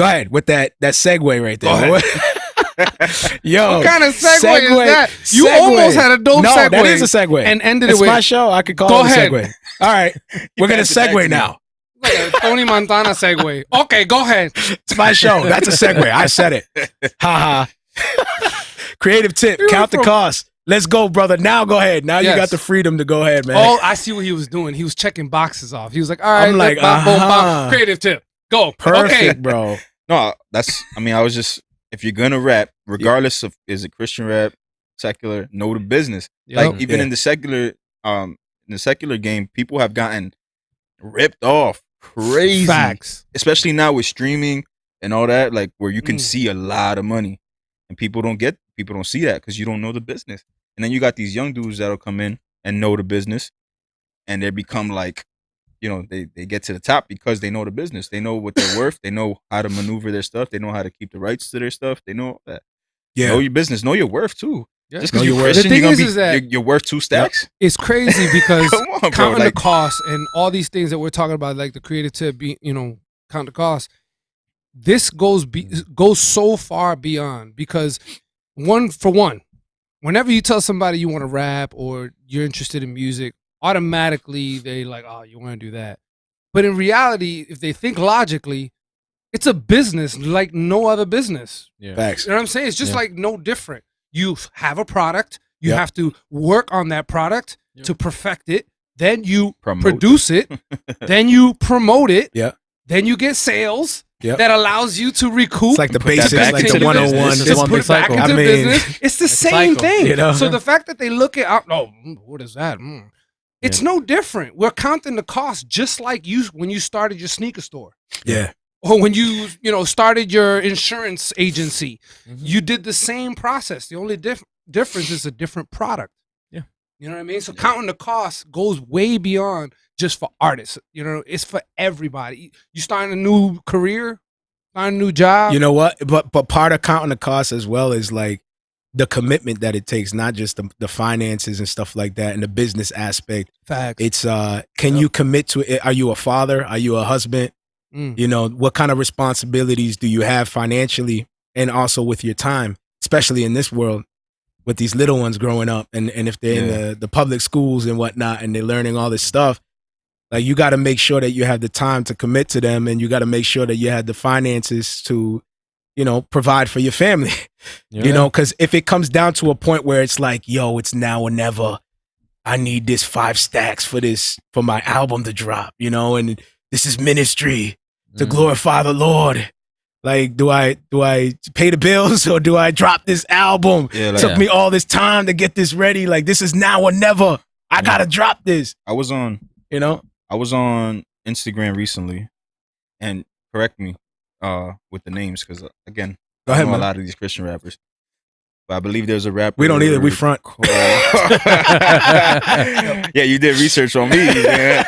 Go ahead with that segue right there. Go Yo, what kind of segue is that? You almost had a dope no, segue. that is a segue. And ended it's it with, my show. I could call go it ahead. a segue. All right. We're going to segue now. Like a Tony Montana segue. Okay, go ahead. It's my show. That's a segue. I said it. Ha ha. Creative tip. Count the cost. Let's go, brother. Now go ahead. Now you got the freedom to go ahead, man. Oh, I see what he was doing. He was checking boxes off. He was like, all right, I'm like, creative tip. Go. Perfect, okay. bro. No, I was just, if you're going to rap, regardless of, is it Christian rap, secular, know the business. Yep. Like, even in the secular game, people have gotten ripped off crazy. Facts. Especially now with streaming and all that, like, where you can see a lot of money. And people don't see that because you don't know the business. And then you got these young dudes that'll come in and know the business, and they become like, you know, they get to the top because they know the business. They know what they're worth. They know how to maneuver their stuff. They know how to keep the rights to their stuff. They know that. Yeah. Know your business. Know your worth too. Yeah. Just because you're Christian, you're worth 2 stacks. It's crazy because counting the cost and all these things that we're talking about, like the creative tip, count the cost. This goes so far beyond because whenever you tell somebody you want to rap or you're interested in music, automatically they like, oh, you want to do that. But in reality, if they think logically, it's a business like no other business. Yeah. Facts. You know what I'm saying? It's just like no different. You have a product. You have to work on that product to perfect it. Then you produce it. Then you promote it. Yeah. Then you get sales. That allows you to recoup. It's like the basics, like the 101. Just put it back into business. It's the same thing. You know? So the fact that they look at, what is that? It's no different. We're counting the cost just like you when you started your sneaker store. Yeah. Or when you started your insurance agency. You did the same process. The only difference is a different product. Yeah. You know what I mean? So counting the cost goes way beyond just for artists. You know, it's for everybody. You starting a new career, starting a new job. You know what? But part of counting the cost as well is like the commitment that it takes, not just the finances and stuff like that and the business aspect. Facts. It's can you commit to it? Are you a father? Are you a husband? You know, what kind of responsibilities do you have financially and also with your time, especially in this world with these little ones growing up and if they're in the public schools and whatnot and they're learning all this stuff. Like, you got to make sure that you have the time to commit to them, and you got to make sure that you have the finances to, you know, provide for your family. You know, because if it comes down to a point where it's like, yo, it's now or never, I need this 5 stacks for my album to drop, you know, and this is ministry to glorify the Lord. Like, do I pay the bills or do I drop this album? Took me all this time to get this ready. Like, this is now or never. I gotta drop this. I was on Instagram recently, and correct me with the names because again, go ahead, I know man. a lot of these Christian rappers, but I believe there's a rapper. We don't either. We front. Yeah, you did research on me. Man.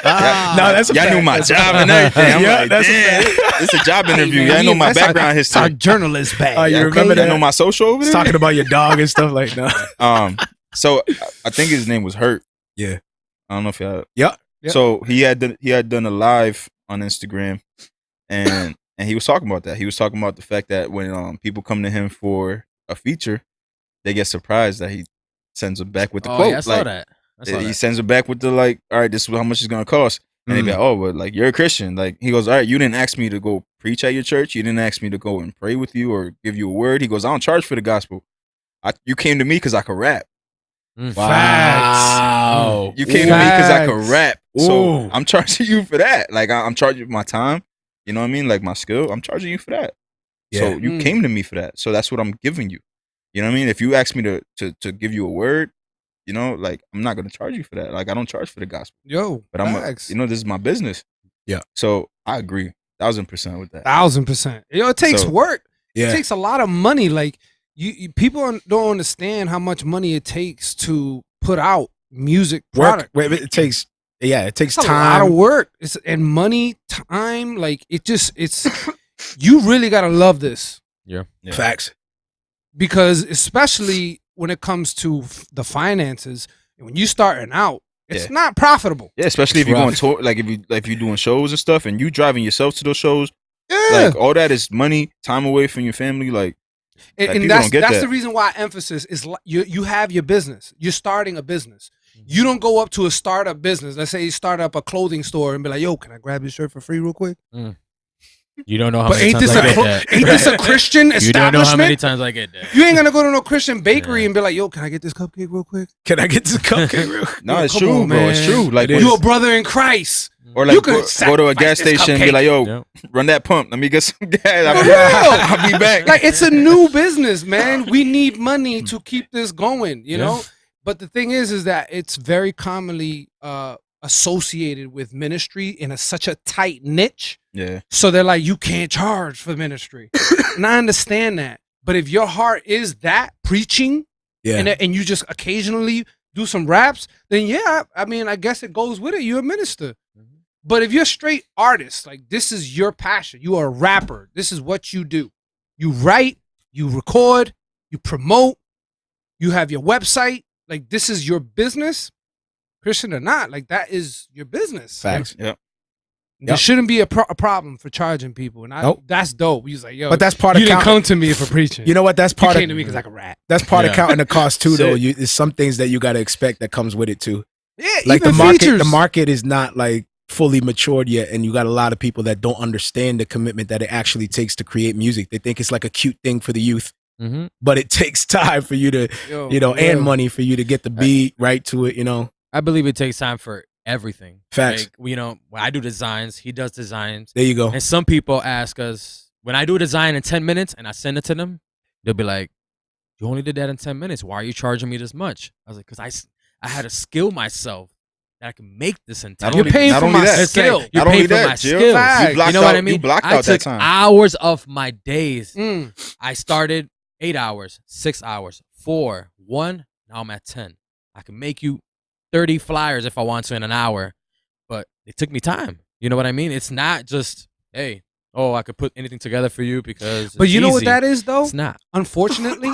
No, that's a y'all fact. knew my job and everything. I'm like, that's damn, it's a job interview. Y'all know my background history. Our journalist bag. Oh, you remember that? Y'all know my social over there? Talking about your dog and stuff like that. So I think his name was Hurt. Yeah. I don't know if y'all. Yeah. So he had done a live on Instagram, and he was talking about that. He was talking about the fact that when people come to him for a feature, they get surprised that he sends them back with the quote. Yeah, I saw that. He sends them back with the like, all right, this is how much it's gonna cost. And they be like, oh, but like, you're a Christian. Like, he goes, all right, you didn't ask me to go preach at your church. You didn't ask me to go and pray with you or give you a word. He goes, I don't charge for the gospel. You came to me because I could rap. Wow. You came to me because I could rap. So I'm charging you for that. Like, I'm charging my time. You know what I mean? Like, my skill. I'm charging you for that. So you came to me for that. So that's what I'm giving you. You know what I mean? If you ask me to give you a word, you know, like, I'm not going to charge you for that. Like, I don't charge for the gospel. But this is my business. Yeah. So I agree 1,000% with that. 1,000%. It takes work. Yeah. It takes a lot of money. Like, you people don't understand how much money it takes to put out music product. It takes it's time. A lot of work. And money, time. Like, it's you really got to love this. Yeah. Facts. Because especially when it comes to the finances, when you starting out, it's not profitable. Yeah, especially if you're going tour, like if you're doing shows and stuff, and you driving yourself to those shows, Yeah. Like all that is money, time away from your family. Like And people that's don't get that. the reason why emphasis is you have your business. You're starting a business. You don't go up to a startup business. Let's say you start up a clothing store and be like, "Yo, can I grab your shirt for free real quick?" You don't know how But many times I get that. ain't this a Christian establishment? You don't know how many times I get that. You ain't gonna go to no Christian bakery and be like, "Yo, can I get this cupcake real quick?" Can I get this cupcake real quick? No, it's Come true, on, bro. It's man. true. Like You a brother in Christ. or like You could go to a gas sacrifice this station and be cupcake. like, yo, Yep. run that pump. Let me get some gas. For real. I'll be back. Like, it's a new business, man. We need money to keep this going, you know? But the thing is that it's very commonly associated with ministry in such a tight niche. Yeah. So they're like, you can't charge for ministry. And I understand that. But if your heart is that preaching and you just occasionally do some raps, then yeah, I mean, I guess it goes with it. You're a minister. But if you're a straight artist, like this is your passion. You are a rapper. This is what you do. You write, you record, you promote, you have your website. Like this is your business, Christian or not. Like that is your business. Facts. Yep. There shouldn't be a problem for charging people, and that's dope. He's like, yo, But that's part you of didn't come to me for preaching. You know what? That's You part came of to me because I can rap. that's part of counting the cost too, That's though. it. There's some things that you got to expect that comes with it too. Yeah, Like even the features. market is not like fully matured yet, and you got a lot of people that don't understand the commitment that it actually takes to create music. They think it's like a cute thing for the youth, but it takes time for you to, and money for you to get the beat right to it. I believe it takes time for everything. Facts. Like, when I do designs, he does designs. There you go. And some people ask us, when I do a design in 10 minutes and I send it to them, they'll be like, you only did that in 10 minutes. Why are you charging me this much? I was like, because I had to skill myself that I can make this in 10 You're minutes. paying for my It's like, skill. You're Not only paying for that, my Jill, skills. Facts. blocked You know what out- I mean? You blocked I out that took time. hours of my days. Mm. I started 8 hours, 6 hours, 4, 1. Now I'm at 10. I can make you 30 flyers if I want to in an hour, but it took me time. You know what I mean? It's not just, hey, I could put anything together for you because But it's you know what easy. that is, though? It's not. Unfortunately,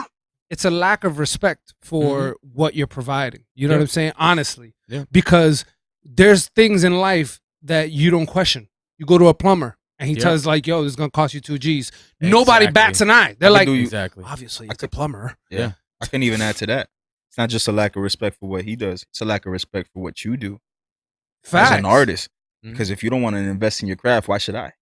it's a lack of respect for what you're providing. You know what I'm saying? Honestly. Yeah. Because there's things in life that you don't question. You go to a plumber and he tells like, yo, this is going to cost you 2 G's. Nobody Exactly. bats an eye. They're I like, could do you- Exactly. obviously, it's a plumber. Yeah. I can even add to that. It's not just a lack of respect for what he does. It's a lack of respect for what you do Facts. as an artist. Mhm. Because if you don't want to invest in your craft, why should I?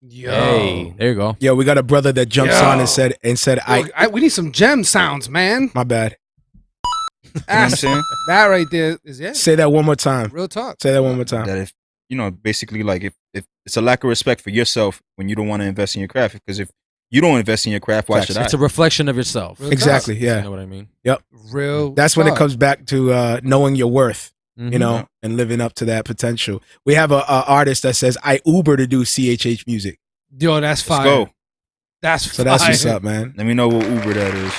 Yo. Hey, there you go. Yeah, we got a brother that jumps on and said, Yo, we need some gem sounds, man. my bad. You know what I'm saying? That right there is it. Say that one more time. Real talk. Say that one more time. That if, basically like if it's a lack of respect for yourself when you don't want to invest in your craft. Because if you don't invest in your craft, why Facts. should I? It's a reflection of yourself. Real Exactly. You Yeah. know what I mean? Real. That's when it talk. comes back to knowing your worth. Mhm. You know, and living up to that potential. We have a artist that says, I Uber to do CHH music. Yo, that's fire. Let's go. That's So that's fire. what's up, man. Let me know what Uber that is.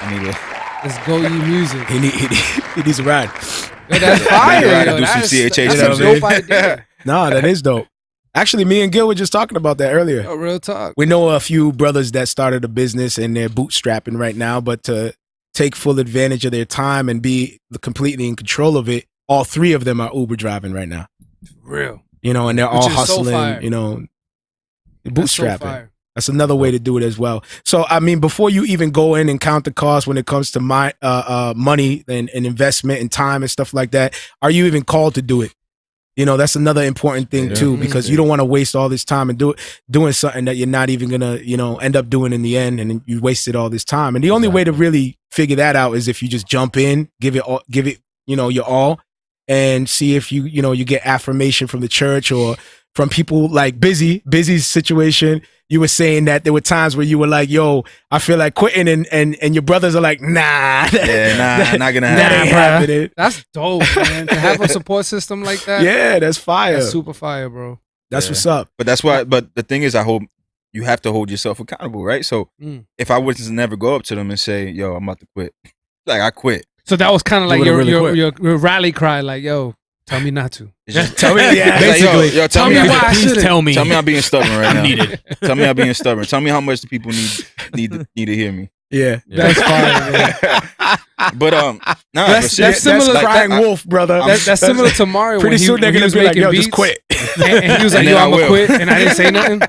I need to. Let's go ye music. He needs a ride. Yo, that's Maybe fire. I gotta Yo, do some that's CHH a music. dope idea. No, that is dope. Actually, me and Gil were just talking about that earlier. Yo, real talk. We know a few brothers that started a business and they're bootstrapping right now, but to take full advantage of their time and be completely in control of it, all 3 of them are Uber driving right now. Real. You know, and they're Which all is so fire. hustling, you know, That's so bootstrapping. fire. That's another way to do it as well. So, I mean, before you even go in and count the cost when it comes to my money and investment and time and stuff like that, are you even called to do it? You know, that's another important thing too, because you don't want to waste all this time and doing something that you're not even gonna, end up doing in the end, and you wasted all this time. And the only way to really figure that out is if you just jump in, give it, your all, and see if you get affirmation from the church or from people like Bizzy's situation. You were saying that there were times where you were like, yo, I feel like quitting, and your brothers are like, nah. Yeah, not gonna That ain't happen. happening. That's dope, man. To have a support system like that. Yeah, that's fire. That's super fire, bro. That's Yeah. what's up. But that's why. But the thing is, I hope you have to hold yourself accountable, right? So if I was to never go up to them and say, "Yo, I'm about to quit," like I quit. So that was kind of like would've your, really your rally cry, like, yo, tell me not to. It's just- Tell me, yeah, It's like, basically. yo, Tell me I'm- why I Please shouldn't. tell me. Tell me I'm being stubborn right now. needed. Tell me I'm being stubborn. Tell me how much the people need to hear me. Yeah. That's fire, man. But That's but seriously, similar- like, crying I- wolf, brother. That's similar to Mario. Pretty when soon they're when gonna was be like, making yo, beats. just quit. And he was like, And yo, then I I'm gonna will. quit, and I didn't say nothing.